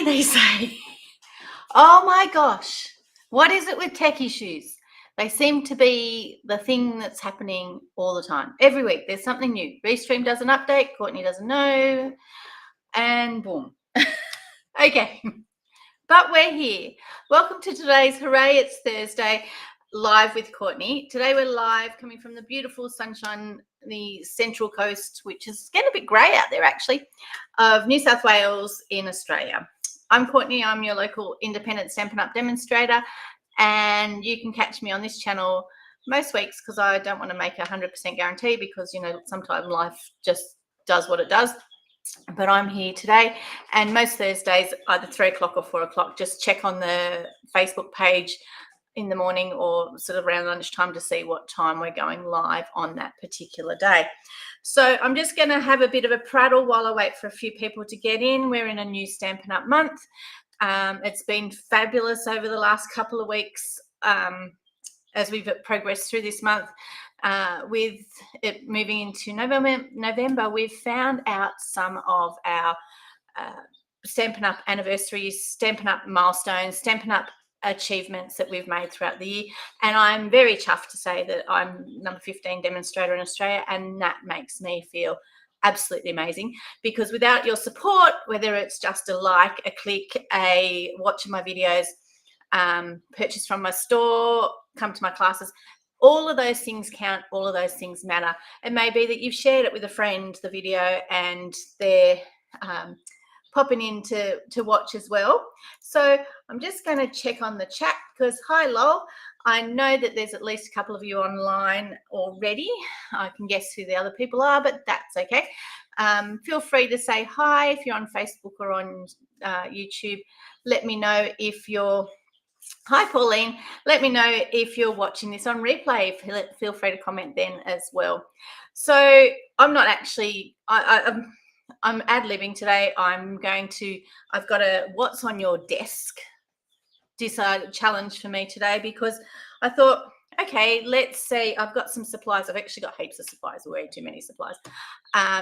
Courtenay, they say. Oh my gosh, what is it with tech issues? They seem to be the thing that's happening all the time. Every week there's something new. Restream does an update, Courtenay doesn't know, and boom. Okay, but we're here. Welcome to today's Hooray It's Thursday live with Courtenay. Today we're live coming from the beautiful sunshine, the Central Coast, which is getting a bit grey out there actually, of New South Wales in Australia. I'm Courtenay, I'm your local independent Stampin' Up! Demonstrator, and you can catch me on this channel most weeks because I don't want to make a 100% guarantee because, you know, sometimes life just does what it does. But I'm here today, and most Thursdays, either 3 o'clock or 4 o'clock, just check on the Facebook page in the morning or sort of around lunchtime to see what time we're going live on that particular day. So I'm just going to have a bit of a prattle while I wait for a few people to get in. We're in a new Stampin' Up! Month. It's been fabulous over the last couple of weeks as we've progressed through this month. With it moving into November, we've found out some of our Stampin' Up! Anniversaries, Stampin' Up! Milestones, Stampin' Up! Achievements that we've made throughout the year, and I'm very chuffed to say that I'm number 15 demonstrator in Australia, and that makes me feel absolutely amazing, because without your support, whether it's just a like, a click, a watch of my videos, purchase from my store, come to my classes, all of those things count, all of those things matter. It may be that you've shared it with a friend, the video, and they're popping in to watch as well. So I'm just going to check on the chat because, hi Lol, I know that there's at least a couple of you online already. I can guess who the other people are, but that's okay. Feel free to say hi if you're on Facebook or on YouTube. Let me know if you're, hi Pauline, let me know if you're watching this on replay. Feel free to comment then as well. So I'm not actually, I'm ad-libbing today. I've got a what's on your desk challenge for me today, because I thought, okay, let's see. I've got some supplies. I've actually got heaps of supplies, way too many supplies.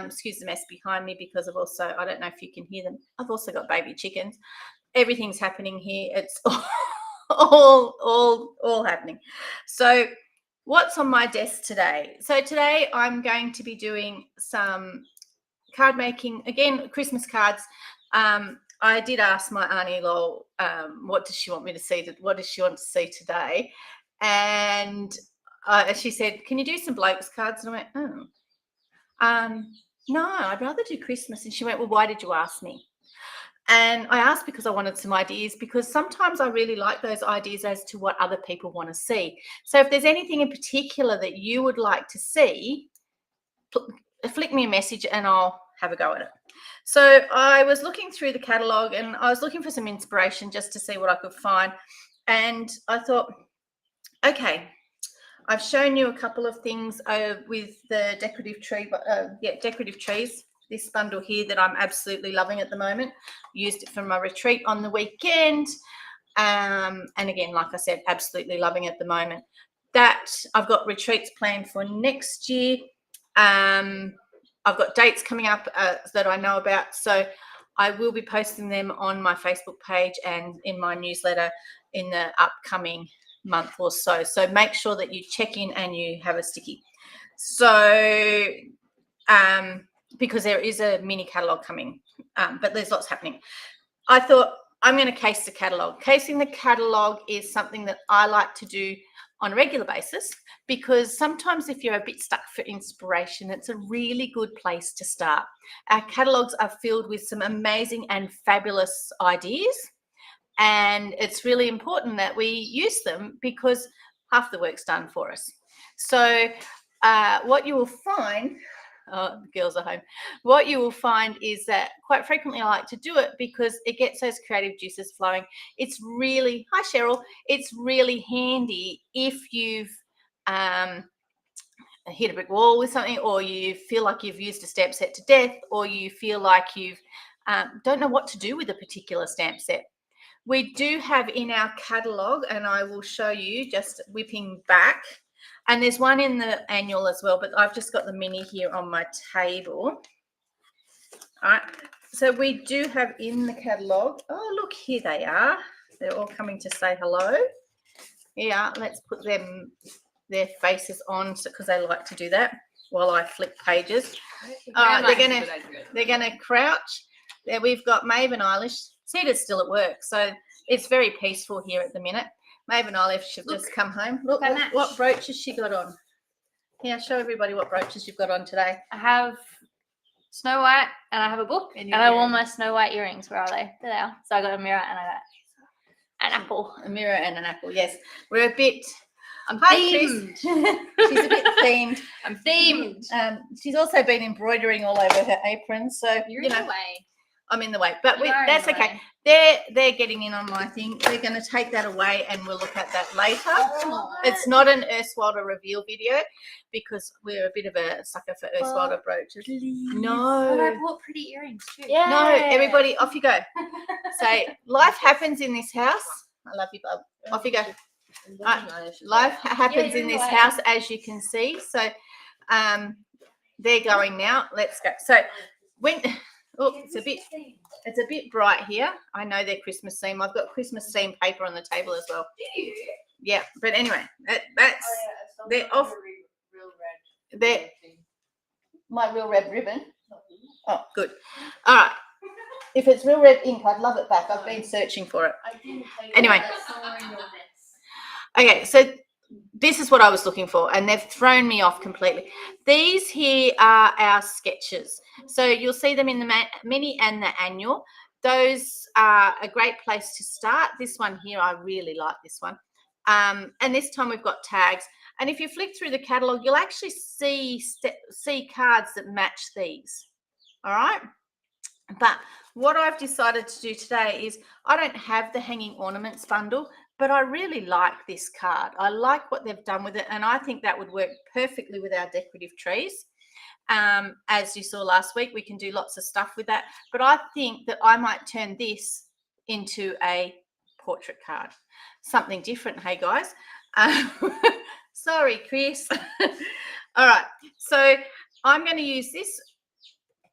Excuse the mess behind me, because I've also, I don't know if you can hear them, I've also got baby chickens. Everything's happening here. It's all happening. So what's on my desk today? So today I'm going to be doing some card making, again, Christmas cards. I did ask my auntie Lol, what does she want me to see? What does she want to see today? And she said, can you do some blokes cards? And I went, oh, no, I'd rather do Christmas. And she went, well, why did you ask me? And I asked because I wanted some ideas, because sometimes I really like those ideas as to what other people want to see. So if there's anything in particular that you would like to see, flick me a message and I'll have a go at it. So I was looking through the catalogue and I was looking for some inspiration just to see what I could find. And I thought, okay, I've shown you a couple of things with the decorative tree, decorative trees. This bundle here that I'm absolutely loving at the moment. Used it for my retreat on the weekend. And again, like I said, absolutely loving it at the moment. That I've got retreats planned for next year. I've got dates coming up that I know about, so I will be posting them on my Facebook page and in my newsletter in the upcoming month or so. So make sure that you check in and you have a sticky. So because there is a mini catalogue coming, but there's lots happening. I thought I'm going to case the catalogue. Casing the catalogue is something that I like to do on a regular basis, because sometimes if you're a bit stuck for inspiration, it's a really good place to start. Our catalogues are filled with some amazing and fabulous ideas, and it's really important that we use them because half the work's done for us. So what you will find, oh, the girls are home. What you will find is that quite frequently I like to do it because it gets those creative juices flowing. It's really, hi Cheryl, it's really handy if you've hit a brick wall with something, or you feel like you've used a stamp set to death, or you feel like you've don't know what to do with a particular stamp set. We do have in our catalogue, and I will show you just whipping back, and there's one in the annual as well, but I've just got the mini here on my table. All right, So we do have in the catalogue, oh, look, here they are. They're all coming to say hello. Yeah, let's put their faces on because they like to do that while I flip pages. They're gonna crouch. There we've got Maeve and Eilish. Cedar's still at work, so it's very peaceful here at the minute. Maeve and Eilish have just come home. Look what brooches she got on. Yeah, show everybody what brooches you've got on today. I have Snow White and I have a book and I wore my Snow White earrings. Where are they? There they are. So I got a mirror and I got an apple. A mirror and an apple, yes. We're a bit... I'm themed. She's a bit themed. I'm themed. She's also been embroidering all over her apron, so You're in the way. I'm in the way, but that's okay. They're getting in on my thing. We're going to take that away, and we'll look at that later. Oh, it's not an Earthwilder reveal video because we're a bit of a sucker for Earthwilder brooches. No, but I bought pretty earrings too. Yeah. No, everybody, off you go. So life happens in this house. I love you, Bob. Off you go. Life happens in this house, as you can see. So they're going now. Let's go. So when it's a bit bright here. I know they're Christmas theme. I've got Christmas theme paper on the table as well. Do you? Yeah, but anyway, that's they're off. They're my real red ribbon. Oh, good. All right. If it's real red ink, I'd love it back. I've been searching for it. Anyway. Okay, so this is what I was looking for, and they've thrown me off completely. These here are our sketches. So you'll see them in the mini and the annual. Those are a great place to start. This one here, I really like this one. And this time we've got tags. And if you flick through the catalogue, you'll actually see cards that match these. All right? But what I've decided to do today is I don't have the hanging ornaments bundle, but I really like this card. I like what they've done with it, and I think that would work perfectly with our decorative trees. As you saw last week, we can do lots of stuff with that, but I think that I might turn this into a portrait card. Something different, hey guys. Sorry, Chris. All right, so I'm going to use this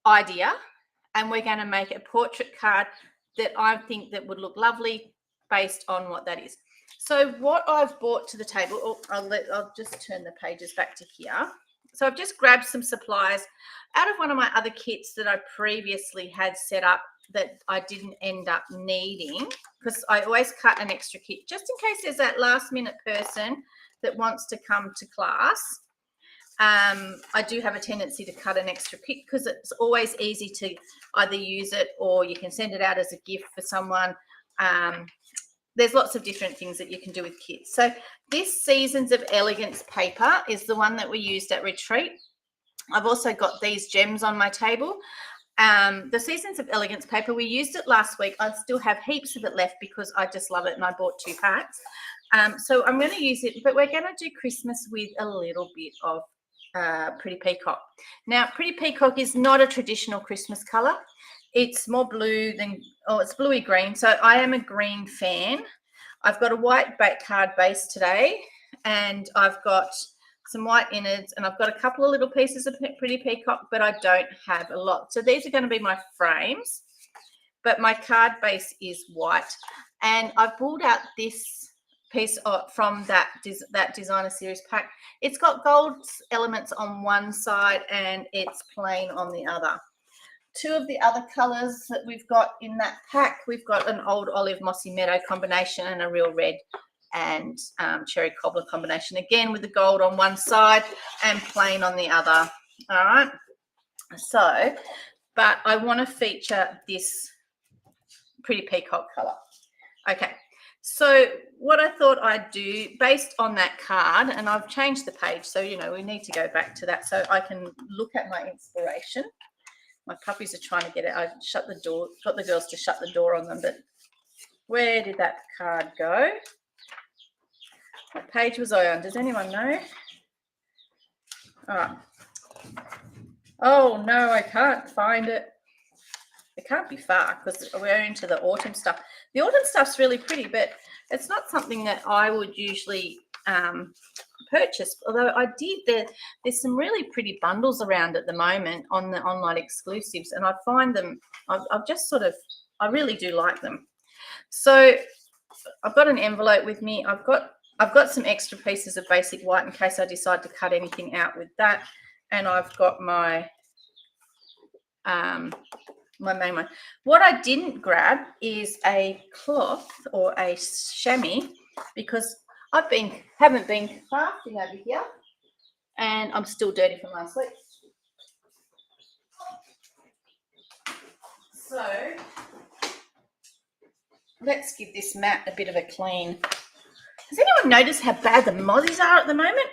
idea, and we're going to make a portrait card that I think that would look lovely based on what that is. So what I've brought to the table, I'll just turn the pages back to here. So I've just grabbed some supplies out of one of my other kits that I previously had set up that I didn't end up needing, because I always cut an extra kit just in case there's that last minute person that wants to come to class. I do have a tendency to cut an extra kit because it's always easy to either use it or you can send it out as a gift for someone. There's lots of different things that you can do with kits. So this Seasons of Elegance paper is the one that we used at retreat. I've also got these gems on my table. The Seasons of Elegance paper, we used it last week. I still have heaps of it left because I just love it and I bought 2 packs. So I'm going to use it, but we're going to do Christmas with a little bit of Pretty Peacock. Now, Pretty Peacock is not a traditional Christmas colour. It's more blue than, it's bluey green. So I am a green fan. I've got a white card base today, and I've got some white innards, and I've got a couple of little pieces of Pretty Peacock, but I don't have a lot. So these are going to be my frames, but my card base is white. And I've pulled out this piece from that designer series pack. It's got gold elements on one side and it's plain on the other. 2 of the other colours that we've got in that pack, we've got an old olive mossy meadow combination and a real red and cherry cobbler combination, again with the gold on one side and plain on the other. All right, so but I want to feature this Pretty Peacock colour. Okay, so what I thought I'd do based on that card, and I've changed the page, so you know we need to go back to that so I can look at my inspiration. My puppies are trying to get it. I shut the door, got the girls to shut the door on them, but where did that card go? What page was I on? Does anyone know? All right. Oh, no, I can't find it. It can't be far because we're into the autumn stuff. The autumn stuff's really pretty, but it's not something that I would usually purchase, although I did, there's some really pretty bundles around at the moment on the online exclusives, and I find them, I've just sort of, I really do like them. So I've got an envelope with me. I've got some extra pieces of basic white in case I decide to cut anything out with that, and I've got my my main one. What I didn't grab is a cloth or a chamois because haven't been crafting over here, and I'm still dirty from last week. So let's give this mat a bit of a clean. Has anyone noticed how bad the mozzies are at the moment?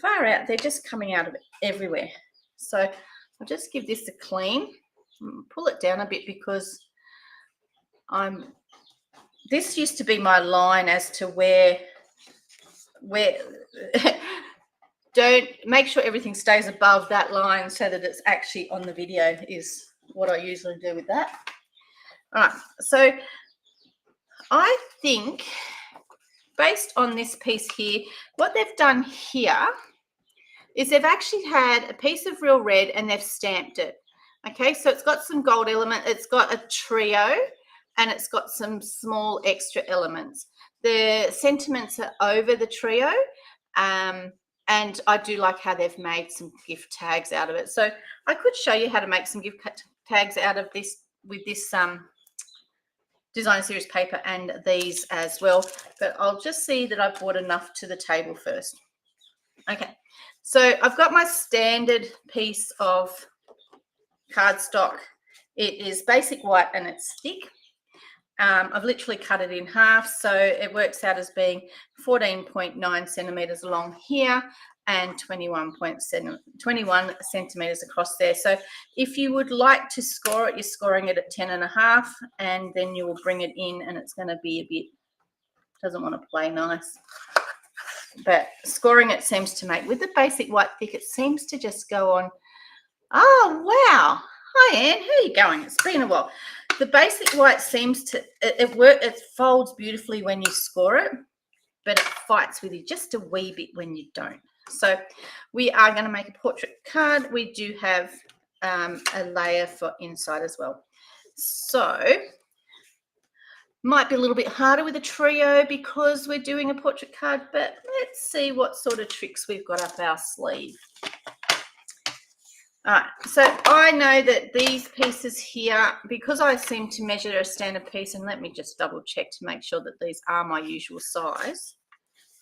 Far out, they're just coming out of everywhere. So I'll just give this a clean. Pull it down a bit because this used to be my line as to where don't make sure everything stays above that line so that it's actually on the video is what I usually do with that. All right, so I think based on this piece here, what they've done here is they've actually had a piece of real red and they've stamped it. Okay, so it's got some gold element, it's got a trio, and it's got some small extra elements. The sentiments are over the trio, and I do like how they've made some gift tags out of it. So I could show you how to make some gift tags out of this with this design series paper and these as well, but I'll just see that I've brought enough to the table first. Okay, so I've got my standard piece of cardstock. It is basic white and it's thick. I've literally cut it in half, so it works out as being 14.9 centimeters along here and 21 centimeters across there. So if you would like to score it, you're scoring it at 10.5, and then you will bring it in and it's going to be a bit, doesn't want to play nice. But scoring it seems to make, with the basic white thick, it seems to just go on. Oh, wow. Hi, Anne. How are you going? It's been a while. The basic white seems to, it folds beautifully when you score it, but it fights with you just a wee bit when you don't. So we are going to make a portrait card. We do have a layer for inside as well. So might be a little bit harder with a trio because we're doing a portrait card, but let's see what sort of tricks we've got up our sleeve. All right, so I know that these pieces here, because I seem to measure a standard piece, and let me just double check to make sure that these are my usual size.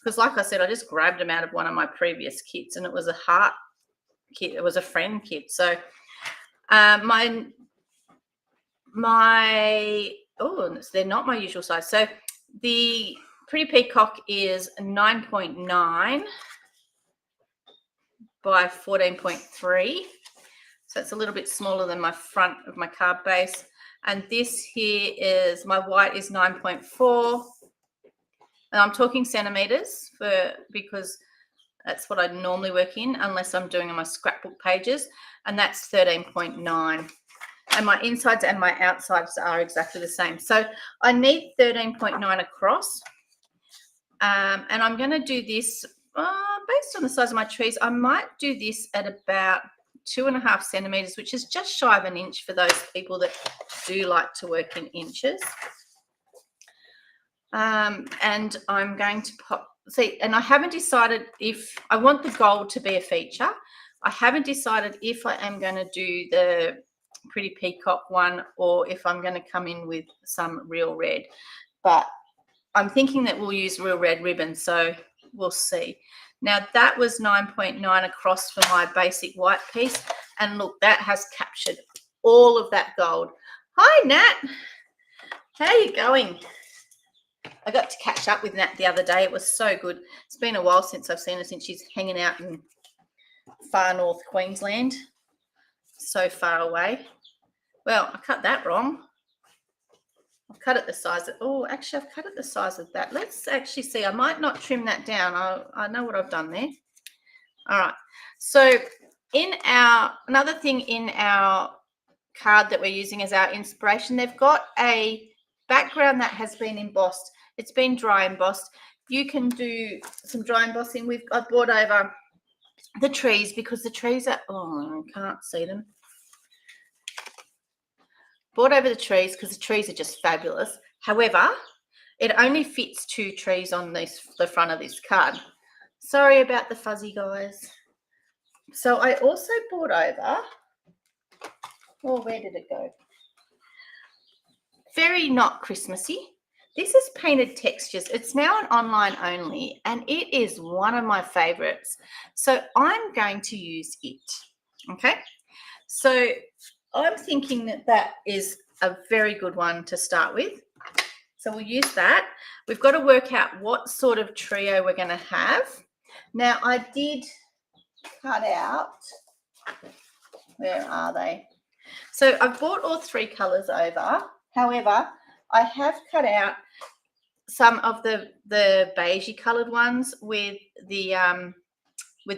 Because like I said, I just grabbed them out of one of my previous kits and it was a heart kit. It was a friend kit. So oh, they're not my usual size. So the Pretty Peacock is 9.9 by 14.3. So it's a little bit smaller than my front of my card base. And this here is, my white is 9.4. And I'm talking centimeters because that's what I normally work in unless I'm doing on my scrapbook pages. And that's 13.9. And my insides and my outsides are exactly the same. So I need 13.9 across. And I'm going to do this based on the size of my trees. I might do this at about 2.5 centimeters, which is just shy of an inch for those people that do like to work in inches. And I'm going to and I haven't decided if I want the gold to be a feature. I haven't decided if I am going to do the Pretty Peacock one or if I'm going to come in with some real red, but I'm thinking that we'll use real red ribbon, so we'll see. Now that was 9.9 across for my basic white piece, and look, that has captured all of that gold. Hi Nat, how are you going? I got to catch up with Nat the other day. It was so good. It's been a while since I've seen her, since she's hanging out in far north Queensland, so far away. Well, I cut that wrong. I've cut it the size of, oh, actually I've cut it the size of that. Let's actually see. I might not trim that down. I know what I've done there. All right. So another thing in our card that we're using as our inspiration, they've got a background that has been embossed. It's been dry embossed. you can do some dry embossing. I brought over the trees because the trees are, oh, I can't see them. Brought over the trees because the trees are just fabulous. However, it only fits 2 trees on the front of this card. Sorry about the fuzzy, guys. So I also brought over, oh, where did it go? Very not Christmassy. This is painted textures. It's now an online only, and it is one of my favorites. So I'm going to use it. Okay. So I'm thinking that is a very good one to start with. So we'll use that. We've got to work out what sort of trio we're going to have. Now I did cut out, where are they? So I've brought all 3 colors over. However, I have cut out some of the beigey colored ones with the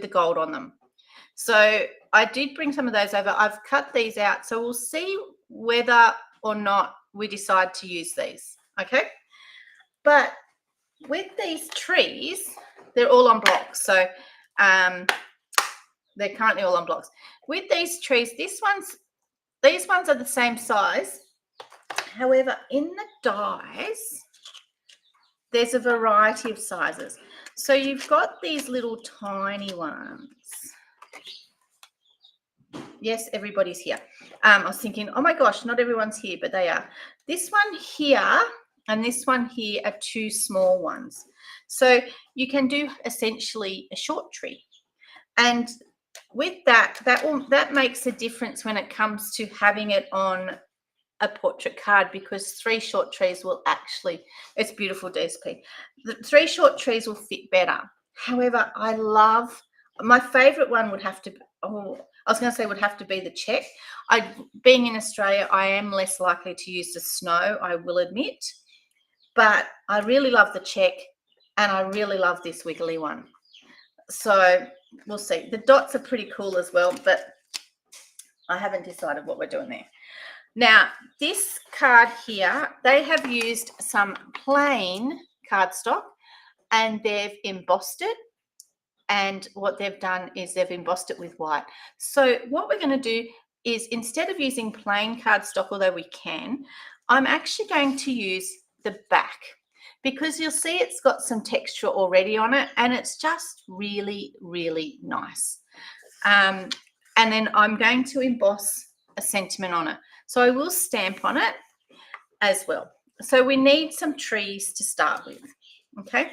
gold on them. So I did bring some of those over. I've cut these out. So we'll see whether or not we decide to use these. Okay. But with these trees, they're all on blocks. So they're currently all on blocks. With these trees, these ones are the same size. However, in the dies, there's a variety of sizes. So you've got these little tiny ones. Yes, everybody's here. I was thinking, oh my gosh, not everyone's here, but they are. This one here and this one here are 2 small ones. So you can do essentially a short tree. And with that makes a difference when it comes to having it on a portrait card, because 3 short trees will actually, it's beautiful, DSP. The 3 short trees will fit better. However, I love, my favorite one would have to be, would have to be the check. Being in Australia, I am less likely to use the snow, I will admit, but I really love the check and I really love this wiggly one. So we'll see. The dots are pretty cool as well, but I haven't decided what we're doing there. Now, this card here, they have used some plain cardstock and they've embossed it. And what they've done is they've embossed it with white. So what we're going to do is, instead of using plain cardstock, although we can, I'm actually going to use the back, because you'll see it's got some texture already on it and it's just really, really nice. And then I'm going to emboss a sentiment on it. So I will stamp on it as well. So we need some trees to start with. Okay.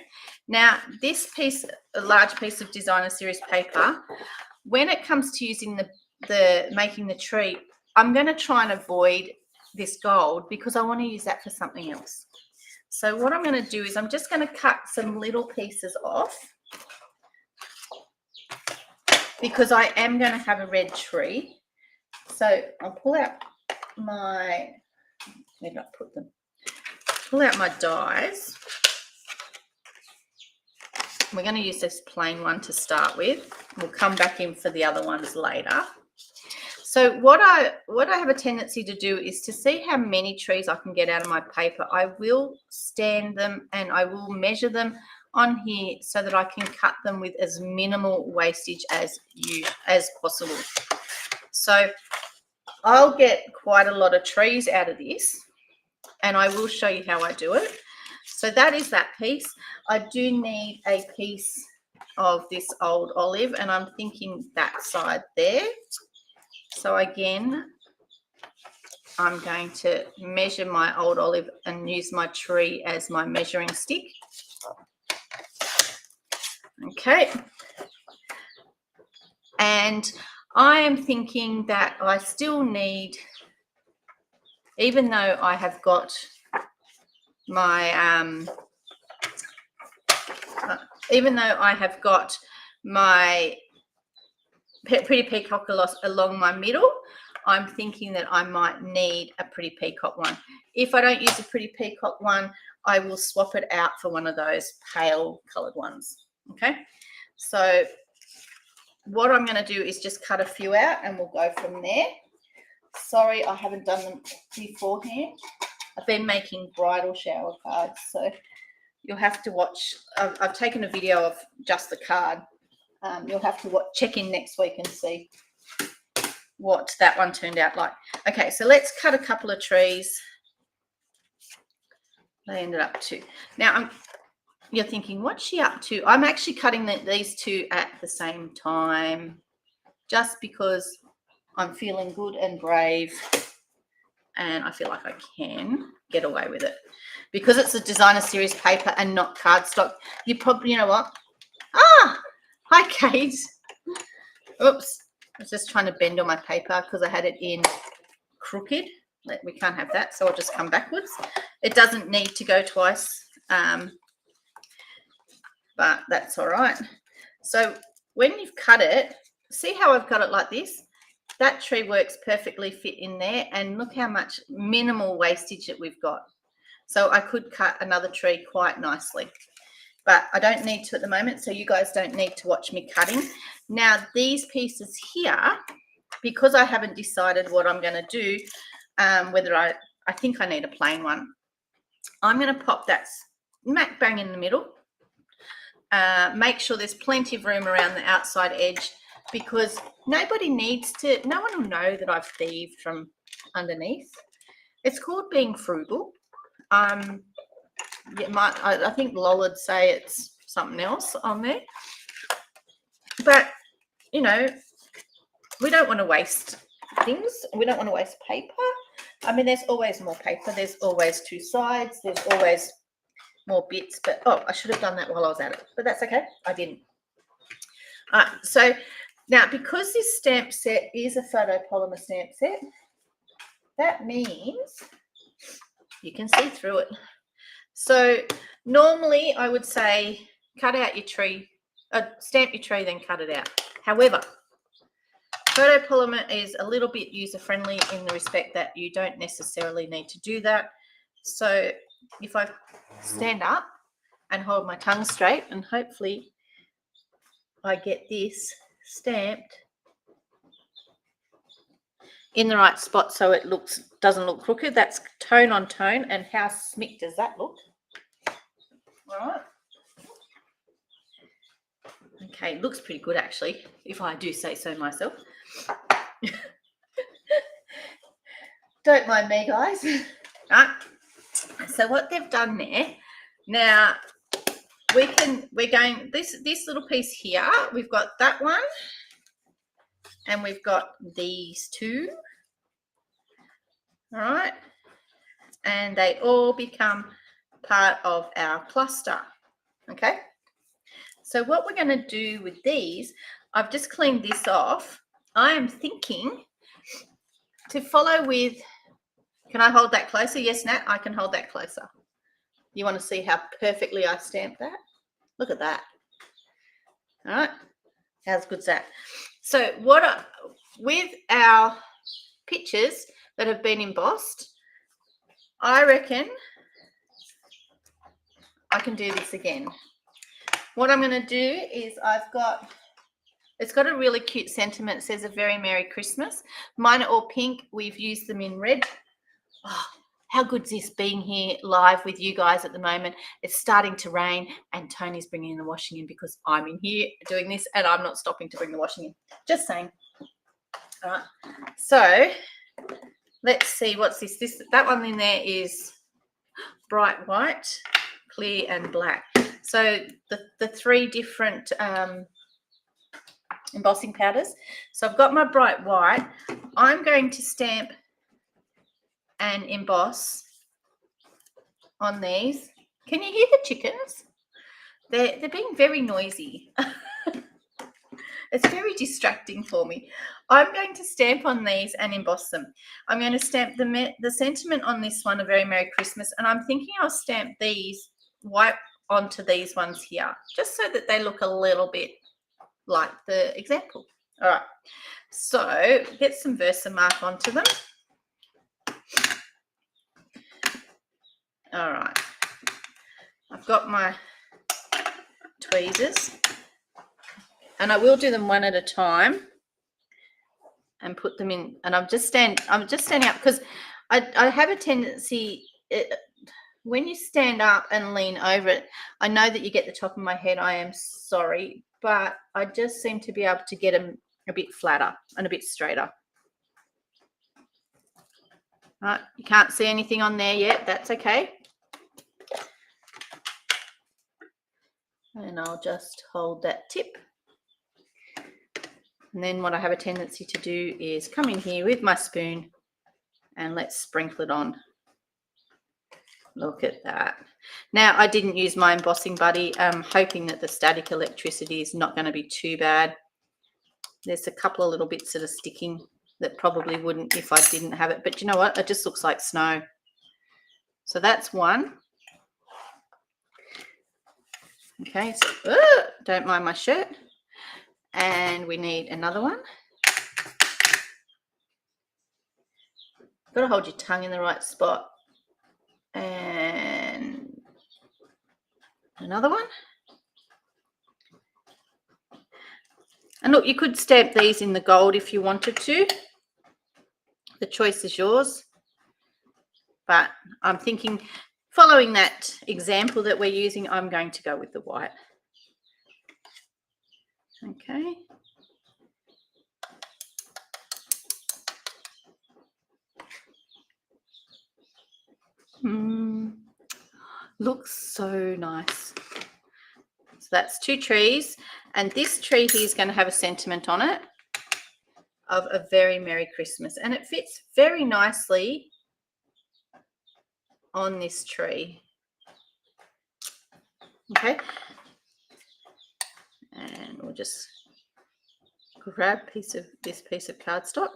Now this piece, a large piece of designer series paper, when it comes to using making the tree, I'm going to try and avoid this gold because I want to use that for something else. So what I'm going to do is I'm just going to cut some little pieces off, because I am going to have a red tree. So I'll pull out my, where did I put them? Pull out my dies. We're going to use this plain one to start with. We'll come back in for the other ones later. So what I have a tendency to do is to see how many trees I can get out of my paper. I will stand them and I will measure them on here so that I can cut them with as minimal wastage as possible. So I'll get quite a lot of trees out of this, and I will show you how I do it. So that is that piece. I do need a piece of this old olive, and I'm thinking that side there. So again, I'm going to measure my old olive and use my tree as my measuring stick. Okay. And I am thinking that I still need, even though I have got my pretty peacock along my middle, I'm thinking that I might need a pretty peacock one. If I don't use a pretty peacock one, I will swap it out for one of those pale colored ones. Okay, so what I'm going to do is just cut a few out and we'll go from there. Sorry, I haven't done them beforehand. I've been making bridal shower cards, so you'll have to watch. I've taken a video of just the card. You'll have to check in next week and see what that one turned out like. Okay, so let's cut a couple of trees. They ended up to. Now, you're thinking, what's she up to? I'm actually cutting these two at the same time just because I'm feeling good and brave and I feel like I can get away with it. Because it's a designer series paper and not cardstock, you probably, you know what? Ah, hi, Kate. Oops, I was just trying to bend on my paper because I had it in crooked. We can't have that, so I'll just come backwards. It doesn't need to go twice, but that's all right. So when you've cut it, see how I've got it like this? That tree works perfectly fit in there, and look how much minimal wastage that we've got. So I could cut another tree quite nicely, but I don't need to at the moment, so you guys don't need to watch me cutting. Now, these pieces here, because I haven't decided what I'm going to do, whether I think I need a plain one, I'm going to pop that smack bang in the middle. Make sure there's plenty of room around the outside edge, because no one will know that I've thieved from underneath. It's called being frugal. I think Lola'd say it's something else on there, but you know, we don't want to waste things. We don't want to waste paper. I mean, there's always more paper. There's always two sides. There's always more bits. But oh, I should have done that while I was at it, but that's okay. I didn't. So now, because this stamp set is a photopolymer stamp set, that means you can see through it. So normally I would say cut out your tree, stamp your tree, then cut it out. However, photopolymer is a little bit user-friendly in the respect that you don't necessarily need to do that. So if I stand up and hold my tongue straight, and hopefully I get this stamped in the right spot so it doesn't look crooked. That's tone on tone, and how smick does that look? All right. Okay, looks pretty good actually, if I do say so myself. Don't mind me, guys. Right. So what they've done there, now we're going this little piece here. We've got that one, and we've got these two. All right, and they all become part of our cluster. Okay, so what we're going to do with these, I've just cleaned this off. I am thinking to follow with, can I hold that closer? Yes, Nat, I can hold that closer. You want to see how perfectly I stamped that? Look at that. All right, how good's that? So with our pictures that have been embossed, I reckon I can do this again. What I'm going to do is it's got a really cute sentiment. It says a very Merry Christmas. Mine are all pink. We've used them in red. Oh, how good's this being here live with you guys at the moment? It's starting to rain and Tony's bringing the washing in because I'm in here doing this and I'm not stopping to bring the washing in. Just saying. All right. So let's see, what's this? That one in there is bright white, clear, and black. So the three different embossing powders. So I've got my bright white. I'm going to stamp and emboss on these. Can you hear the chickens? They're being very noisy. It's very distracting for me. I'm going to stamp on these and emboss them. I'm going to stamp the sentiment on this one, a very Merry Christmas, and I'm thinking I'll stamp these white onto these ones here, just so that they look a little bit like the example. All right, so get some Versamark onto them. All right, I've got my tweezers, and I will do them one at a time and put them in. And I'm just standing up because I have a tendency. when you stand up and lean over it, I know that you get the top of my head. I am sorry, but I just seem to be able to get them a bit flatter and a bit straighter. Right, you can't see anything on there yet. That's okay. And I'll just hold that tip. And then what I have a tendency to do is come in here with my spoon and let's sprinkle it on. Look at that. Now, I didn't use my embossing buddy. I'm hoping that the static electricity is not going to be too bad. There's a couple of little bits that are sticking that probably wouldn't if I didn't have it. But you know what? It just looks like snow. So that's one. Okay, so don't mind my shirt. And we need another one. Got to hold your tongue in the right spot. And another one. And look, you could stamp these in the gold if you wanted to. The choice is yours. But I'm thinking, following that example that we're using, I'm going to go with the white. Okay. Looks so nice. So that's 2 trees, and this tree here is going to have a sentiment on it of a very Merry Christmas, and it fits very nicely on this tree. Okay, and we'll just grab this piece of cardstock.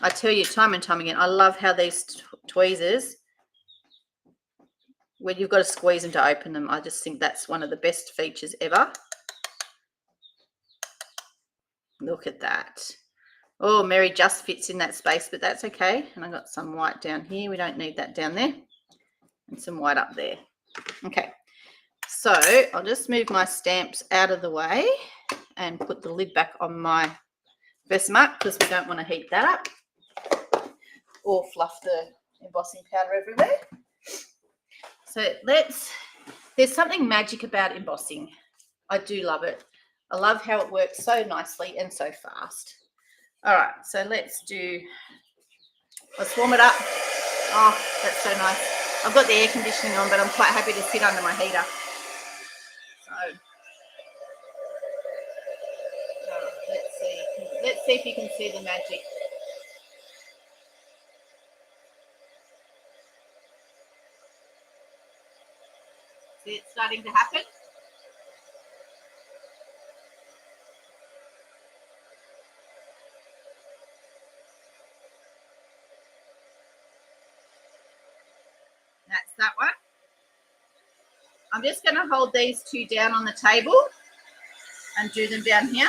I tell you time and time again, I love how these tweezers, when you've got to squeeze them to open them, I just think that's one of the best features ever. Look at that. Oh, Mary just fits in that space, but that's okay. And I've got some white down here. We don't need that down there. And some white up there. Okay. So I'll just move my stamps out of the way and put the lid back on my Versamark because we don't want to heat that up or fluff the embossing powder everywhere. So there's something magic about embossing. I do love it. I love how it works so nicely and so fast. All right, so let's warm it up. Oh, that's so nice. I've got the air conditioning on, but I'm quite happy to sit under my heater. So, let's see if you can see the magic. See it starting to happen? That's that one. I'm just going to hold these 2 down on the table and do them down here.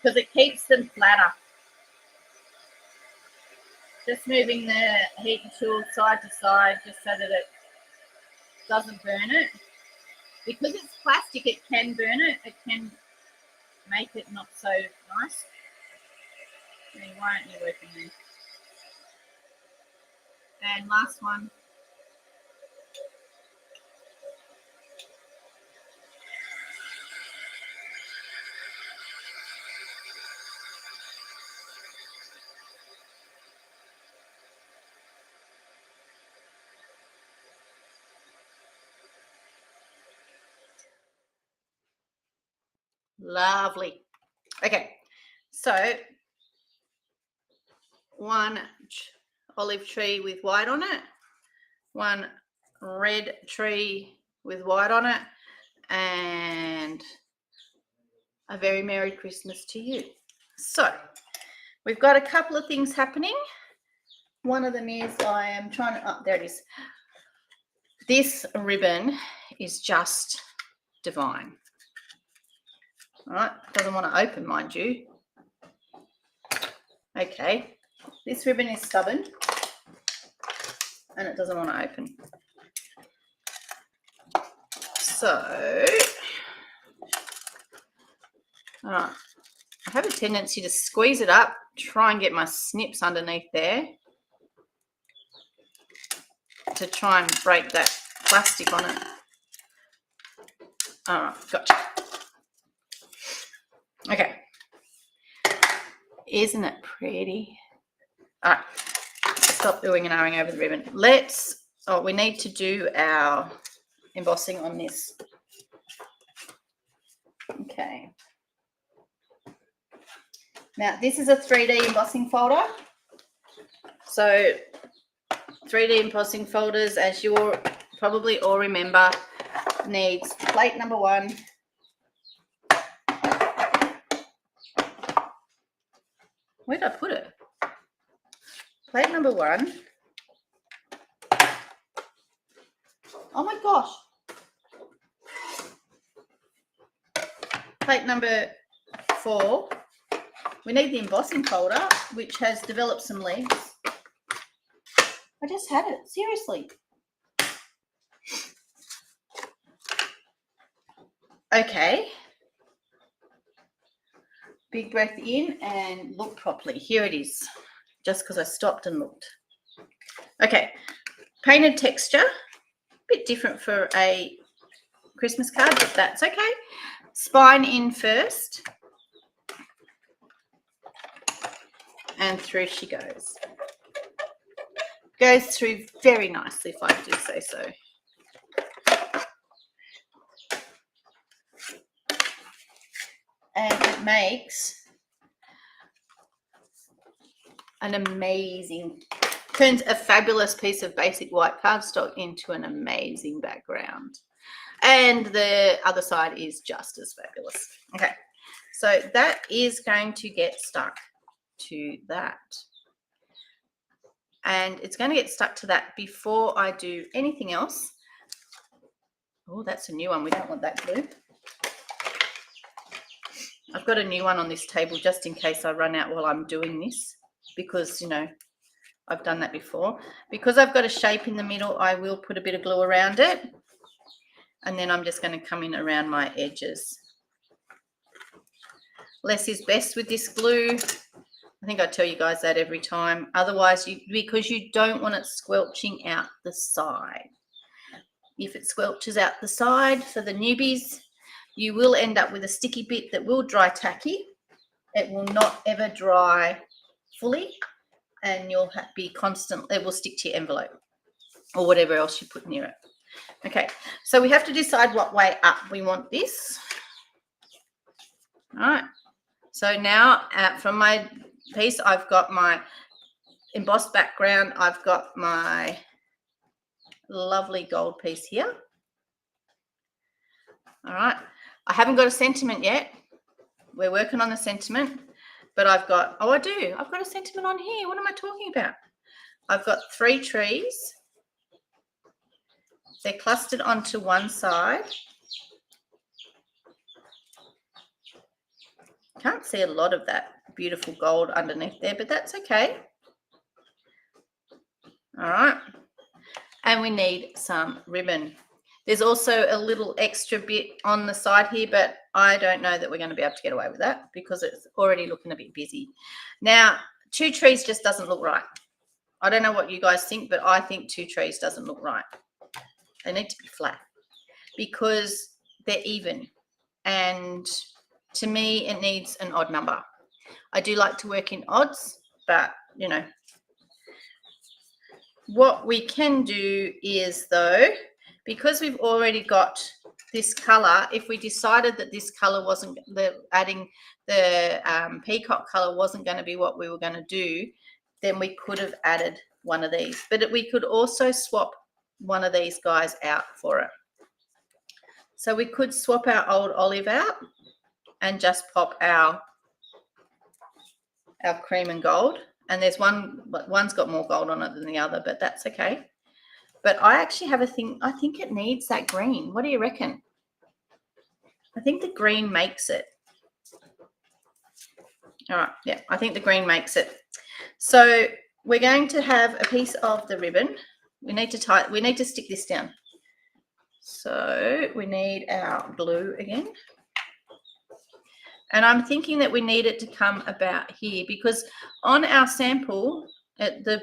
Because it keeps them flatter. Just moving the heating tool side to side just so that it doesn't burn it. Because it's plastic, it can burn it. It can make it not so nice. Hey, why aren't you working there? And last one. Lovely. Okay, so 1 olive tree with white on it, 1 red tree with white on it, and a very Merry Christmas to you. So we've got a couple of things happening. One of them is I am trying to, there it is. This ribbon is just divine. All right, doesn't want to open, mind you. Okay, this ribbon is stubborn and it doesn't want to open. So, all right. I have a tendency to squeeze it up, try and get my snips underneath there to try and break that plastic on it. All right, gotcha. Okay. Isn't it pretty? All right, stop doing and ahhing over the ribbon. We need to do our embossing on this. Okay. Now, this is a 3D embossing folder. So, 3D embossing folders, as you probably all remember, needs plate number 1. Where did I put it? Plate number 1. Oh my gosh. Plate number 4. We need the embossing folder, which has developed some legs. I just had it, seriously. Okay. Big breath in and look properly. Here it is, just because I stopped and looked. Okay, painted texture, bit different for a Christmas card, but that's okay. Spine in first. And through she goes. Goes through very nicely, if I do say so. And it makes an amazing, turns a fabulous piece of basic white cardstock into an amazing background. And the other side is just as fabulous. Okay, so that is going to get stuck to that. And it's going to get stuck to that before I do anything else. Oh, that's a new one. We don't want that glue. I've got a new one on this table just in case I run out while I'm doing this, because, you know, I've done that before. Because I've got a shape in the middle, I will put a bit of glue around it. And then I'm just going to come in around my edges. Less is best with this glue. I think I tell you guys that every time. Otherwise, because you don't want it squelching out the side. If it squelches out the side for the newbies, you will end up with a sticky bit that will dry tacky. It will not ever dry fully, and you'll be constant. It will stick to your envelope or whatever else you put near it. Okay, so we have to decide what way up we want this. All right, so now from my piece, I've got my embossed background. I've got my lovely gold piece here. All right, I haven't got a sentiment yet. We're working on the sentiment, but I've got, oh, I do. I've got a sentiment on here. What am I talking about? I've got 3 trees. They're clustered onto one side. Can't see a lot of that beautiful gold underneath there, but that's okay. All right. And we need some ribbon. There's also a little extra bit on the side here, but I don't know that we're going to be able to get away with that because it's already looking a bit busy. Now, 2 trees just doesn't look right. I don't know what you guys think, but I think 2 trees doesn't look right. They need to be flat because they're even. And to me, it needs an odd number. I do like to work in odds, but, you know, what we can do is, though, because we've already got this colour, if we decided that this colour wasn't, adding the peacock colour wasn't going to be what we were going to do, then we could have added one of these. But we could also swap one of these guys out for it. So we could swap our old olive out and just pop our cream and gold. And there's one's got more gold on it than the other, but that's okay. But I actually have a thing, I think it needs that green. What do you reckon? I think the green makes it. All right, yeah, I think the green makes it. So we're going to have a piece of the ribbon. We need to stick this down. So we need our glue again. And I'm thinking that we need it to come about here because on our sample, at the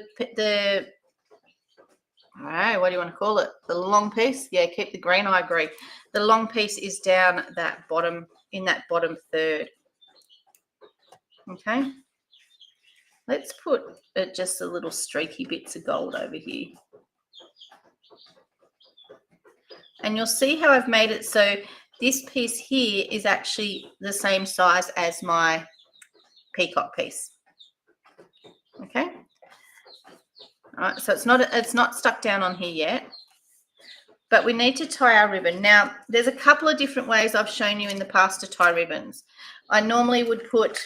all right, what do you want to call it? The long piece? Yeah, keep the green, I agree. The long piece is down that bottom, in that bottom third. Okay. Let's put just a little streaky bits of gold over here. And you'll see how I've made it so this piece here is actually the same size as my peacock piece. Okay. All right, so it's not stuck down on here yet. But we need to tie our ribbon. Now, there's a couple of different ways I've shown you in the past to tie ribbons. I normally would put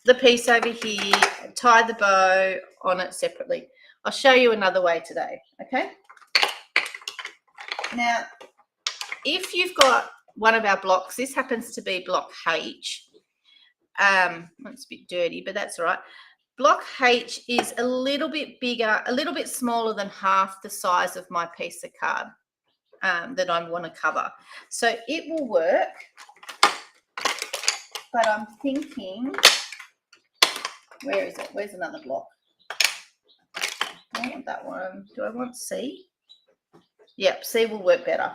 the piece over here, tie the bow on it separately. I'll show you another way today, okay? Now, if you've got one of our blocks, this happens to be block H. It's a bit dirty, but that's all right. Block H is a little bit bigger, a little bit smaller than half the size of my piece of card that I want to cover. So it will work, but I'm thinking, where is it? Where's another block? I want that one. Do I want C? Yep, C will work better.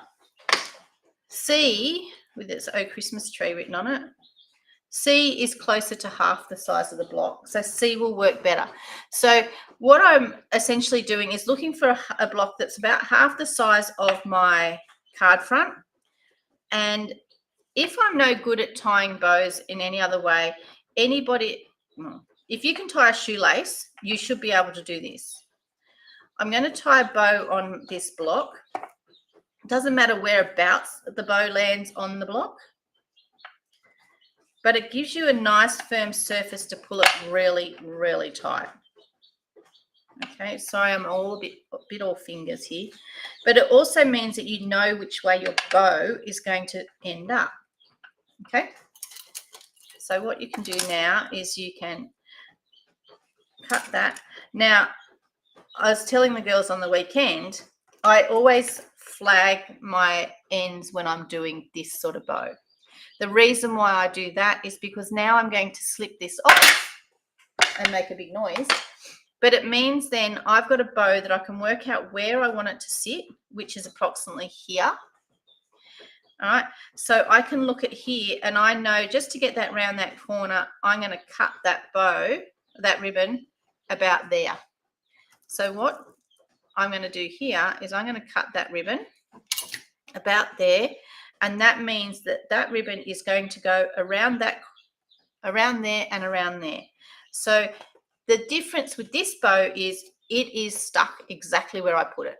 C, with its Oh Christmas Tree written on it, C is closer to half the size of the block, so C will work better. So what I'm essentially doing is looking for a block that's about half the size of my card front. And if I'm no good at tying bows in any other way, if you can tie a shoelace, you should be able to do this. I'm going to tie a bow on this block. It doesn't matter whereabouts the bow lands on the block, but it gives you a nice firm surface to pull it really, really tight. Okay, sorry, I'm all a bit all fingers here, but it also means that you know which way your bow is going to end up. Okay, so what you can do now is you can cut that. Now, I was telling the girls on the weekend, I always flag my ends when I'm doing this sort of bow. The reason why I do that is because now I'm going to slip this off and make a big noise. But it means then I've got a bow that I can work out where I want it to sit, which is approximately here. All right, so I can look at here and I know just to get that round that corner, I'm going to cut that bow, that ribbon about there. So what I'm going to do here is I'm going to cut that ribbon about there. And that means that that ribbon is going to go around there and around there. So the difference with this bow is it is stuck exactly where I put it.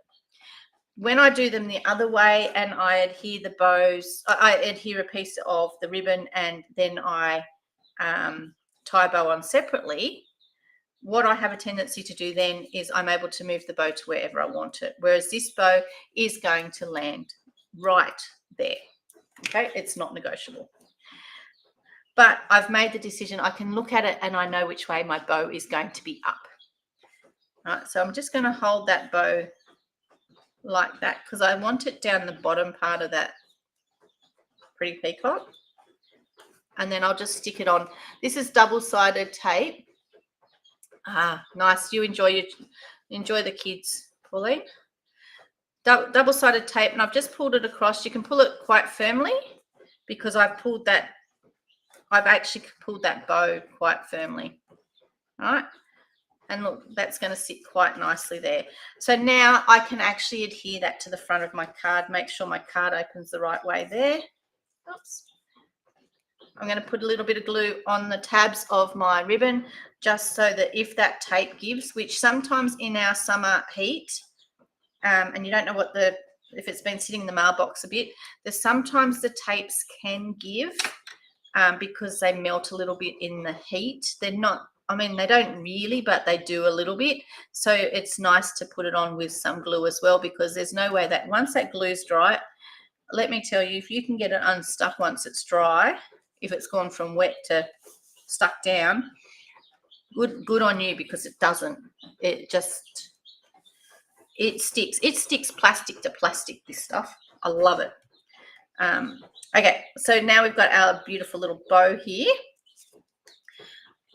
When I do them the other way and I adhere the bows, I adhere a piece of the ribbon and then I tie a bow on separately, what I have a tendency to do then is I'm able to move the bow to wherever I want it. Whereas this bow is going to land right there. Okay, it's not negotiable. But I've made the decision. I can look at it and I know which way my bow is going to be up. All right, so I'm just going to hold that bow like that because I want it down the bottom part of that pretty peacock. And then I'll just stick it on. This is double-sided tape. Ah, nice. You enjoy the kids, Pauline. Double-sided tape, and I've just pulled it across. You can pull it quite firmly because I've actually pulled that bow quite firmly. All right, and look, that's going to sit quite nicely there. So now I can actually adhere that to the front of my card. Make sure my card opens the right way there. Oops. I'm going to put a little bit of glue on the tabs of my ribbon just so that if that tape gives, which sometimes in our summer heat, and you don't know if it's been sitting in the mailbox a bit, there's sometimes the tapes can give because they melt a little bit in the heat. They're not, I mean, they don't really, but they do a little bit. So it's nice to put it on with some glue as well because there's no way that once that glue's dry, let me tell you, if you can get it unstuck once it's dry, if it's gone from wet to stuck down, good on you because it doesn't. It just, it sticks plastic to plastic, this stuff. I love it. Okay, so now we've got our beautiful little bow here.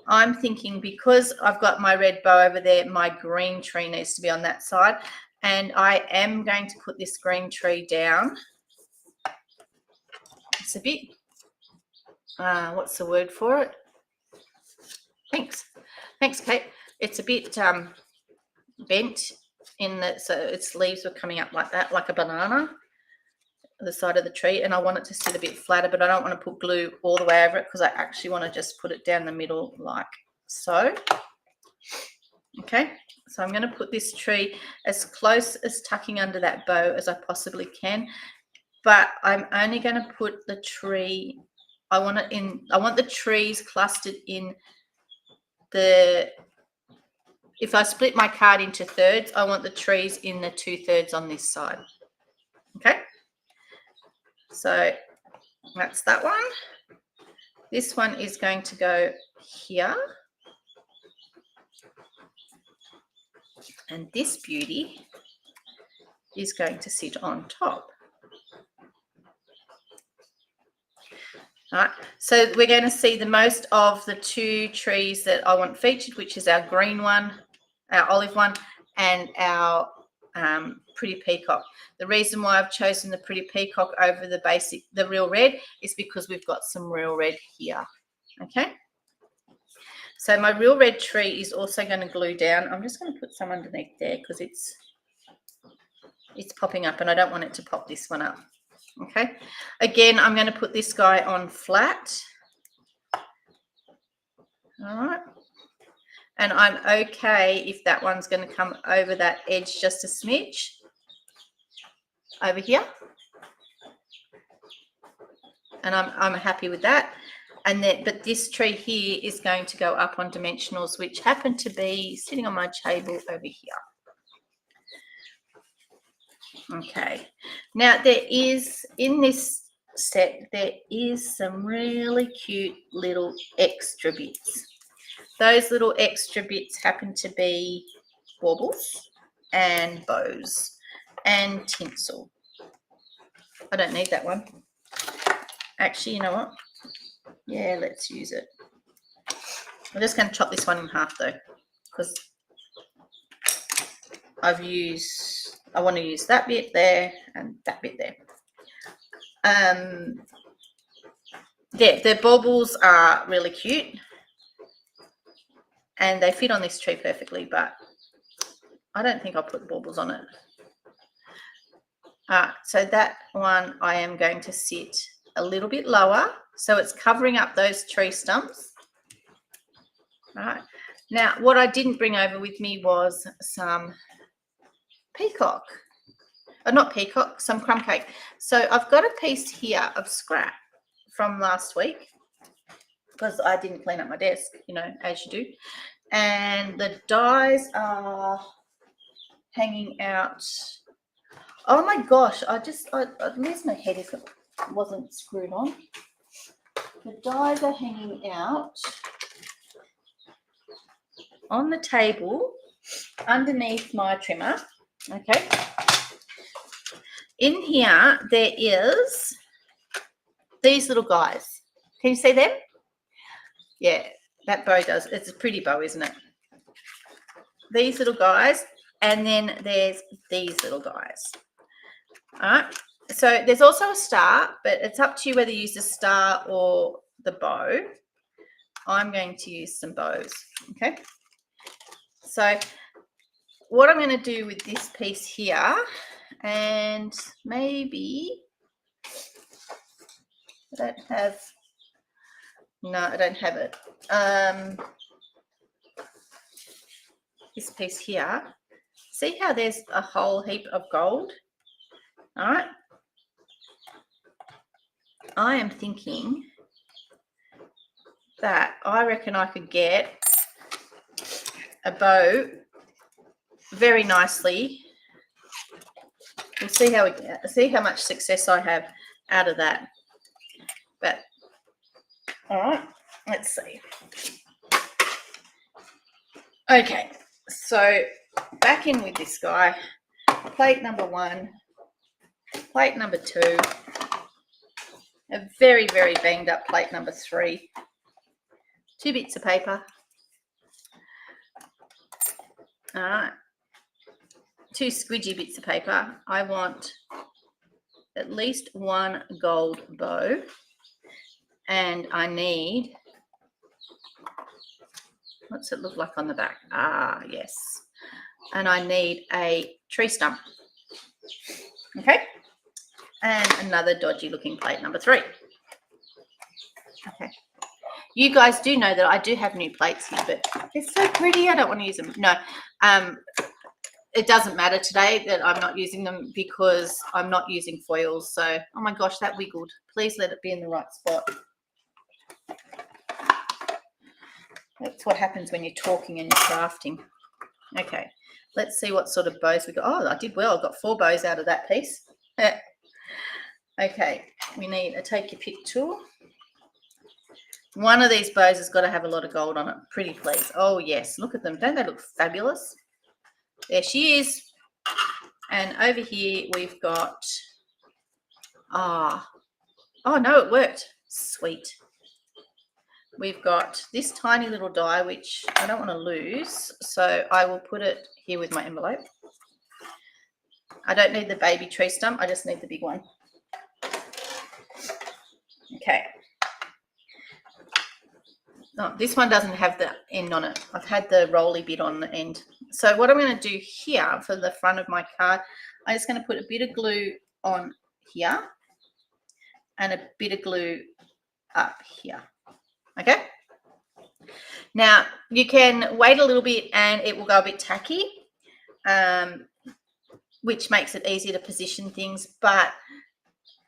I'm thinking, because I've got my red bow over there, my green tree needs to be on that side, and I am going to put this green tree down. It's a bit, what's the word for it? Thanks, Kate. It's a bit bent in that, so its leaves were coming up like that, like a banana, the side of the tree, and I want it to sit a bit flatter, but I don't want to put glue all the way over it because I actually want to just put it down the middle like so. Okay, so I'm going to put this tree as close as tucking under that bow as I possibly can, but I'm only going to put the tree, I want the trees clustered in the, if I split my card into thirds, I want the trees in the 2/3 on this side. Okay, so that's that one. This one is going to go here, and this beauty is going to sit on top. All right, so we're going to see the most of the two trees that I want featured, which is our green one, our olive one, and our pretty peacock. The reason why I've chosen the pretty peacock over the real red is because we've got some real red here. Okay, so my real red tree is also going to glue down. I'm just going to put some underneath there because it's popping up and I don't want it to pop this one up. Okay, again, I'm going to put this guy on flat. All right, and I'm okay if that one's going to come over that edge just a smidge over here, and I'm happy with that. And then, but this tree here is going to go up on dimensionals, which happen to be sitting on my table over here. Okay, now there is, in this set, there is some really cute little extra bits. Those little extra bits happen to be baubles and bows and tinsel. I don't need that one. Actually, you know what? Yeah, let's use it. I'm just going to chop this one in half though, because I want to use that bit there and that bit there. Yeah, the baubles are really cute and they fit on this tree perfectly, but I don't think I'll put the baubles on it. So that one I am going to sit a little bit lower, so it's covering up those tree stumps. All right, now what I didn't bring over with me was some peacock, not peacock, some crumb cake. So I've got a piece here of scrap from last week because I didn't clean up my desk, you know, as you do, and the dies are hanging out. Oh my gosh, I'd lose my head if it wasn't screwed on. The dies are hanging out on the table underneath my trimmer. Okay, in here there is these little guys. Can you see them? Yeah, that bow does. It's a pretty bow, isn't it? These little guys, and then there's these little guys. All right, so there's also a star, but it's up to you whether you use the star or the bow. I'm going to use some bows. Okay, so what I'm going to do with this piece here, and maybe I don't have it. This piece here, see how there's a whole heap of gold? All right, I am thinking that I reckon I could get a bow very nicely. We'll see how much success I have out of that. But all right, let's see. Okay, so back in with this guy. plate number 1, plate number 2, a very, very banged up plate number 3, 2 bits of paper. All right, 2 squidgy bits of paper. I want at least 1 gold bow, and I need, what's it look like on the back? Ah, yes. And I need a tree stump. Okay. And another dodgy looking plate number 3. Okay. You guys do know that I do have new plates here, but they're so pretty. I don't want to use them. No, it doesn't matter today that I'm not using them because I'm not using foils. So, oh my gosh, that wiggled. Please let it be in the right spot. That's what happens when you're talking and you're crafting. Okay, let's see what sort of bows we got. Oh, I did well. I got 4 bows out of that piece. Okay, we need a take your pick tool. One of these bows has got to have a lot of gold on it. Pretty please. Oh, yes. Look at them. Don't they look fabulous? There she is. And over here we've got, oh no, it worked. Sweet. We've got this tiny little die, which I don't want to lose. So I will put it here with my envelope. I don't need the baby tree stump. I just need the big one. Okay. Oh, this one doesn't have the end on it. I've had the rolly bit on the end. So what I'm going to do here for the front of my card, I'm just going to put a bit of glue on here and a bit of glue up here. Okay. Now you can wait a little bit and it will go a bit tacky, which makes it easier to position things. But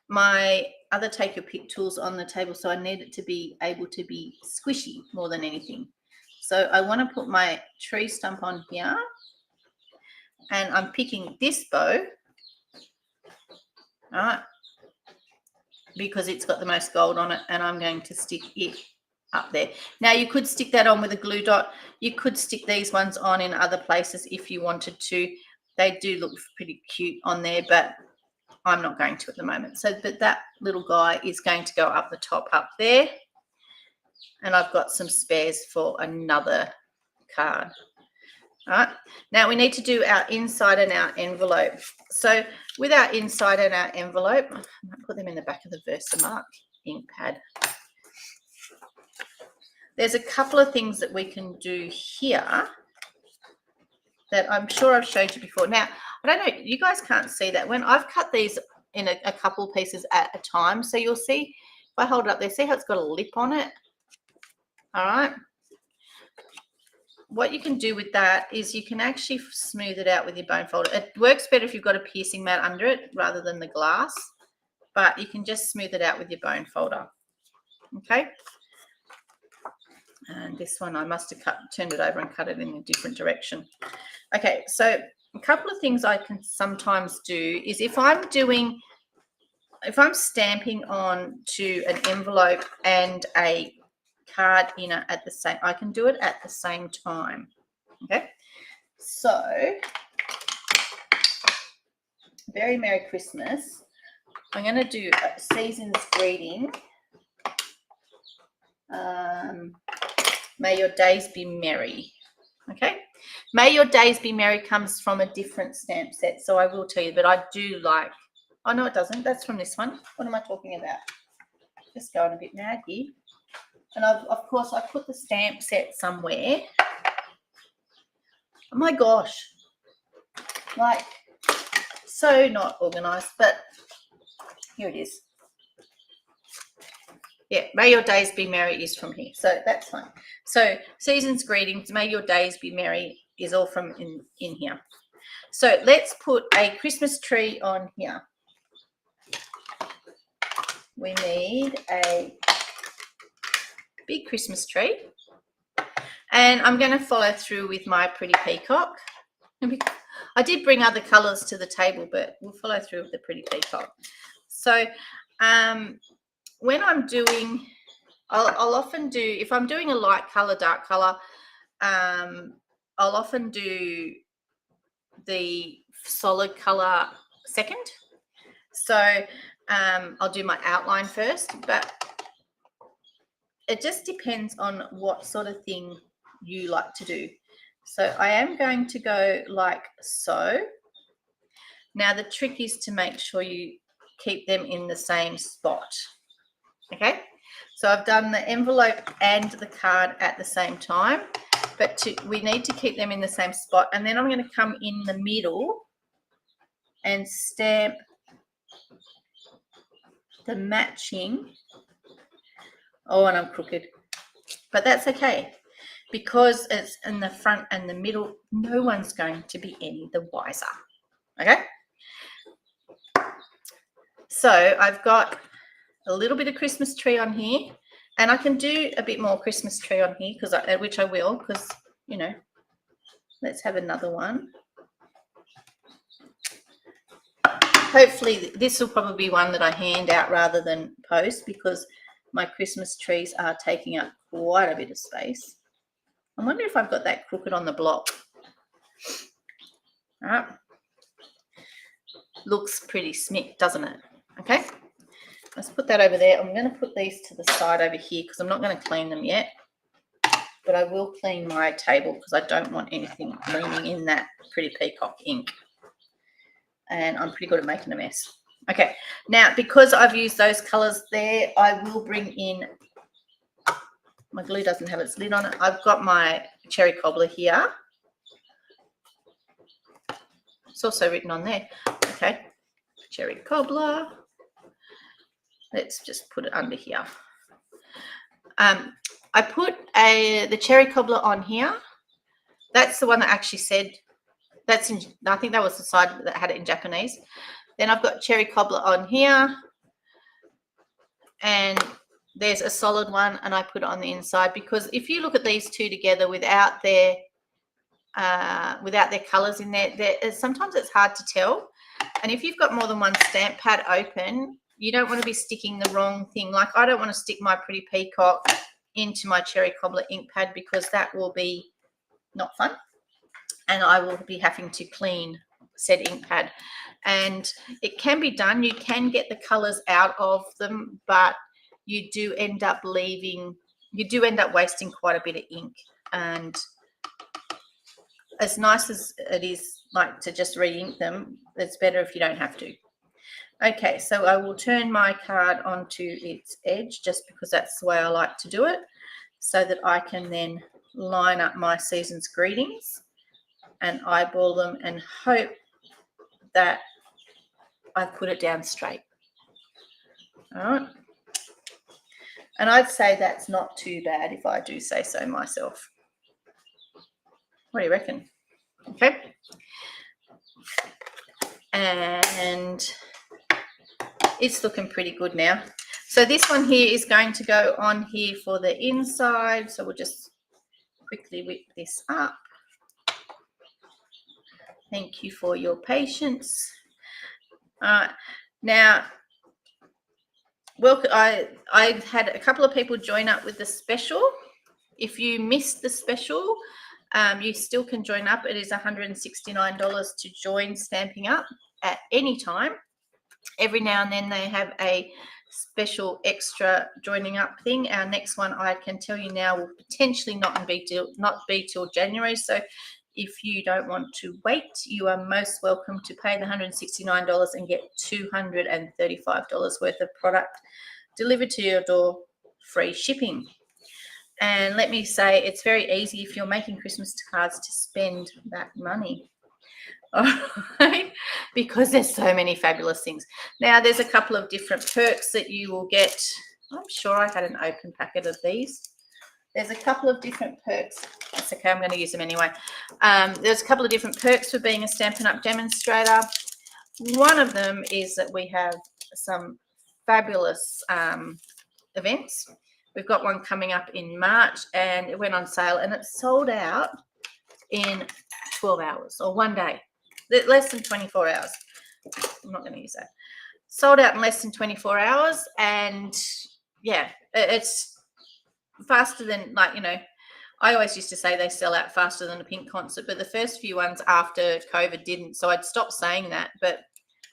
my other take your pick tools on the table, so I need it to be able to be squishy more than anything. So I want to put my tree stump on here, and I'm picking this bow, all right, because it's got the most gold on it, and I'm going to stick it up there. Now you could stick that on with a glue dot. You could stick these ones on in other places if you wanted to. They do look pretty cute on there, but I'm not going to at the moment. So, but that little guy is going to go up the top up there. And I've got some spares for another card. All right. Now we need to do our inside and our envelope. So with our inside and our envelope, I might put them in the back of the Versamark ink pad. There's a couple of things that we can do here that I'm sure I've showed you before. Now, I don't know, you guys can't see that. When I've cut these in a couple pieces at a time, so you'll see, if I hold it up there, see how it's got a lip on it? All right. What you can do with that is you can actually smooth it out with your bone folder. It works better if you've got a piercing mat under it rather than the glass, but you can just smooth it out with your bone folder. Okay. And this one I must have turned it over and cut it in a different direction. Okay, so a couple of things I can sometimes do is if I'm stamping on to an envelope and a card inner at the same, I can do it at the same time. Okay, so very Merry Christmas. I'm going to do a season's greeting. May your days be merry. Okay, may your days be merry comes from a different stamp set, so I will tell you, but I do like, oh no it doesn't, that's from this one. What am I talking about? Just going a bit mad here. And of course I put the stamp set somewhere. Oh my gosh, like so not organized, but here it is. Yeah, may your days be merry is from here, so that's fine. So season's greetings, may your days be merry is all from in here. So let's put a Christmas tree on here. We need a big Christmas tree, and I'm going to follow through with my pretty peacock. I did bring other colors to the table, but we'll follow through with the pretty peacock. So when I'm doing, I'll often do, if I'm doing a light color, dark color, I'll often do the solid color second. So I'll do my outline first, but it just depends on what sort of thing you like to do. So I am going to go like so. Now the trick is to make sure you keep them in the same spot. Okay, so I've done the envelope and the card at the same time, but we need to keep them in the same spot. And then I'm going to come in the middle and stamp the matching. Oh, and I'm crooked, but that's okay because it's in the front and the middle. No one's going to be any the wiser. Okay, so I've got a little bit of Christmas tree on here, and I can do a bit more Christmas tree on here because which I will, because you know, let's have another one. Hopefully this will probably be one that I hand out rather than post, because my Christmas trees are taking up quite a bit of space. I wonder if I've got that crooked on the block. All right, looks pretty smick, doesn't it? Okay, let's put that over there. I'm going to put these to the side over here because I'm not going to clean them yet, but I will clean my table because I don't want anything leaning in that pretty peacock ink, and I'm pretty good at making a mess. Okay, now because I've used those colors there, I will bring in, my glue doesn't have its lid on it. I've got my cherry cobbler here. It's also written on there. Okay, cherry cobbler. Let's just put it under here. I put the cherry cobbler on here. That's the one that actually said, that's in, I think that was the side that had it in Japanese. Then I've got cherry cobbler on here, and there's a solid one, and I put it on the inside because if you look at these two together without their colors in there, sometimes it's hard to tell. And if you've got more than one stamp pad open, you don't want to be sticking the wrong thing. Like I don't want to stick my pretty peacock into my cherry cobbler ink pad because that will be not fun, and I will be having to clean said ink pad. And it can be done, you can get the colors out of them, but you do end up wasting quite a bit of ink. And as nice as it is like to just re-ink them, it's better if you don't have to. Okay, so I will turn my card onto its edge just because that's the way I like to do it, so that I can then line up my season's greetings and eyeball them and hope that I've put it down straight. All right. And I'd say that's not too bad if I do say so myself. What do you reckon? Okay. And it's looking pretty good now. So this one here is going to go on here for the inside. So we'll just quickly whip this up. Thank you for your patience. Now, well, I had a couple of people join up with the special. If you missed the special, you still can join up. It is $169 to join Stamping Up at any time. Every now and then they have a special extra joining up thing. Our next one, I can tell you now, will potentially not be till January. So if you don't want to wait, you are most welcome to pay the $169 and get $235 worth of product delivered to your door, free shipping. And let me say, it's very easy if you're making Christmas cards to spend that money. All right, because there's so many fabulous things. Now, there's a couple of different perks that you will get. I'm sure I had an open packet of these. There's a couple of different perks. That's okay, I'm going to use them anyway. There's a couple of different perks for being a Stampin' Up! Demonstrator. One of them is that we have some fabulous events. We've got one coming up in March, and it went on sale, and it sold out in 12 hours or one day. Less than 24 hours. I'm not going to use that. Sold out in less than 24 hours, and yeah, it's faster than, like, you know, I always used to say they sell out faster than a Pink concert, but the first few ones after COVID didn't. So I'd stopped saying that. But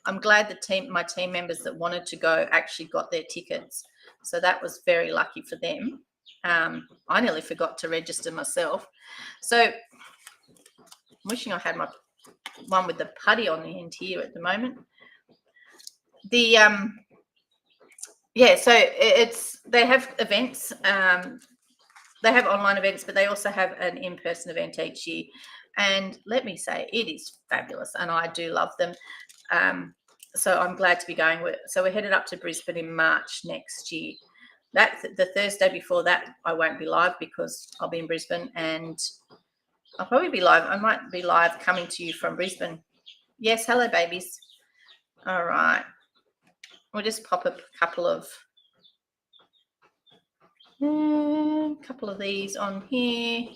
I'm glad my team members that wanted to go actually got their tickets. So that was very lucky for them. I nearly forgot to register myself. So I'm wishing I had my one with the putty on the end here at the moment. The yeah, so they have events. They have online events, but they also have an in-person event each year. And let me say, it is fabulous, and I do love them. So I'm glad to be going. So we're headed up to Brisbane in March next year. That's the Thursday before that. I won't be live because I'll be in Brisbane, and I'll probably be live. I might be live coming to you from Brisbane. Yes, hello, babies. All right. We'll just pop a couple of these on here.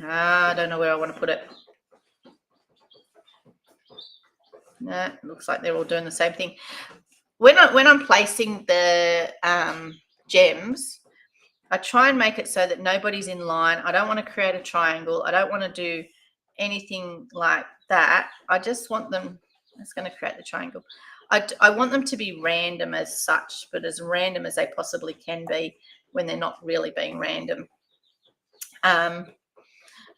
I don't know where I want to put it. No, it looks like they're all doing the same thing. When I'm placing the gems, I try and make it so that nobody's in line. I don't want to create a triangle. I don't want to do anything like that. I just want them. That's going to create the triangle. I want them to be random as such, but as random as they possibly can be when they're not really being random. And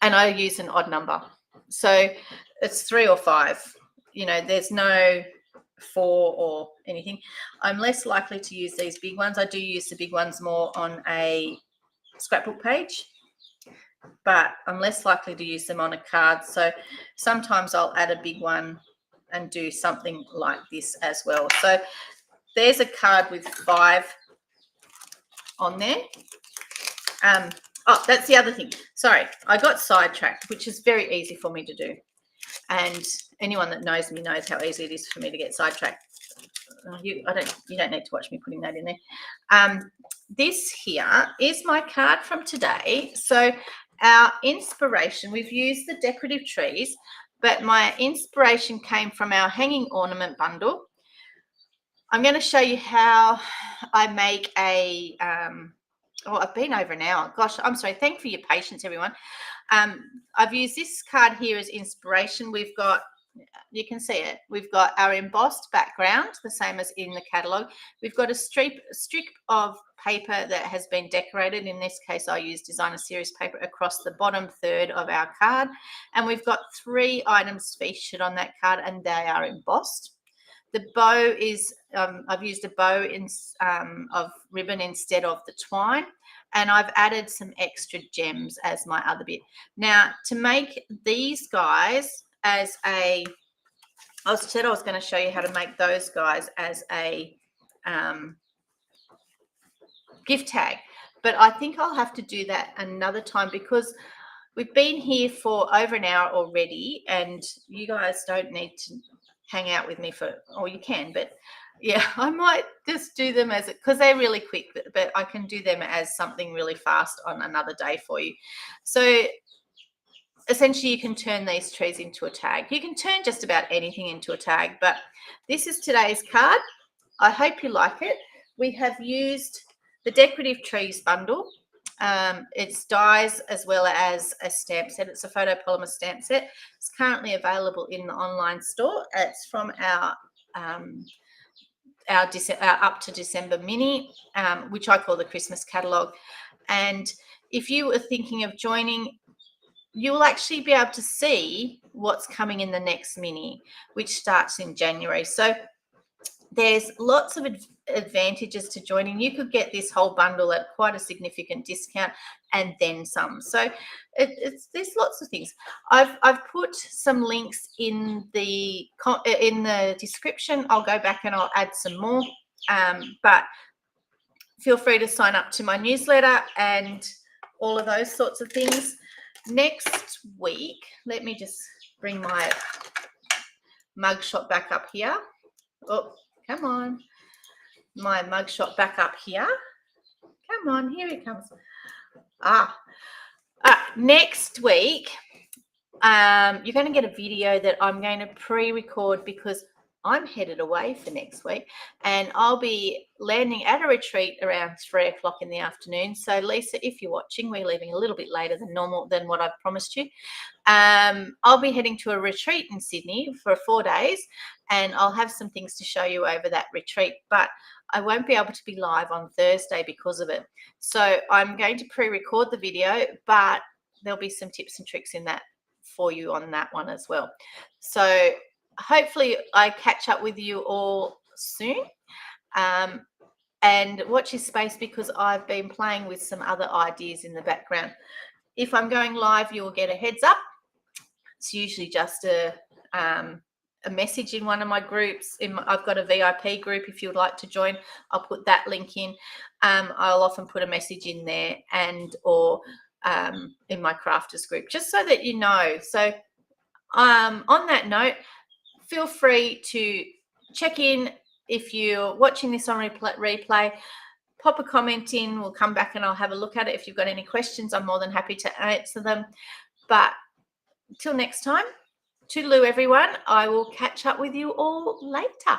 I use an odd number. So it's 3 or 5. You know, there's no 4 or anything. I'm less likely to use these big ones. I do use the big ones more on a scrapbook page, but I'm less likely to use them on a card. So sometimes I'll add a big one and do something like this as well. So there's a card with 5 on there. Oh, that's the other thing. Sorry, I got sidetracked, which is very easy for me to do. And anyone that knows me knows how easy it is for me to get sidetracked. You don't need to watch me putting that in there. This here is my card from today. So our inspiration, we've used the decorative trees, but my inspiration came from our hanging ornament bundle. I'm going to show you how I make a I've been over an hour. Gosh, I'm sorry. Thank you for your patience, everyone. I've used this card here as inspiration. We've got, you can see it. We've got our embossed background, the same as in the catalogue. We've got a strip of paper that has been decorated. In this case, I used designer series paper across the bottom third of our card. And we've got 3 items featured on that card, and they are embossed. The bow is, I've used a bow of ribbon instead of the twine, and I've added some extra gems as my other bit. Now, to make these guys as a, I said I was going to show you how to make those guys as a gift tag, but I think I'll have to do that another time because we've been here for over an hour already, and you guys don't need to hang out with me for, or you can, but yeah, I might just do them as, because they're really quick, but I can do them as something really fast on another day for you. So essentially you can turn these trees into a tag. You can turn just about anything into a tag, but this is today's card. I hope you like it. We have used the decorative trees bundle. It's dies as well as a stamp set. It's a photopolymer stamp set. It's currently available in the online store. It's from our up to December mini, which I call the Christmas catalogue. And if you were thinking of joining, you will actually be able to see what's coming in the next mini, which starts in January. So there's lots of advantages to joining. You could get this whole bundle at quite a significant discount and then some. So there's lots of things. I've put some links in the description. I'll go back and I'll add some more. But feel free to sign up to my newsletter and all of those sorts of things. Next week, let me just bring my mugshot back up here. Oh, come on. My mugshot back up here. Come on, here it comes. Next week, you're going to get a video that I'm going to pre-record because I'm headed away for next week, and I'll be landing at a retreat around 3 o'clock in the afternoon. So Lisa, if you're watching, we're leaving a little bit later than normal than what I've promised you. I'll be heading to a retreat in Sydney for 4 days, and I'll have some things to show you over that retreat, but I won't be able to be live on Thursday because of it. So I'm going to pre-record the video, but there'll be some tips and tricks in that for you on that one as well. So hopefully I catch up with you all soon. And watch your space, because I've been playing with some other ideas in the background. If I'm going live, you'll get a heads up. It's usually just a message in one of my groups. I've got a VIP group. If you'd like to join, I'll put that link in. I'll often put a message in there, or in my crafters group, just so that you know. So on that note, feel free to check in. If you're watching this on replay, pop a comment in. We'll come back and I'll have a look at it. If you've got any questions, I'm more than happy to answer them. But until next time, toodaloo everyone. I will catch up with you all later.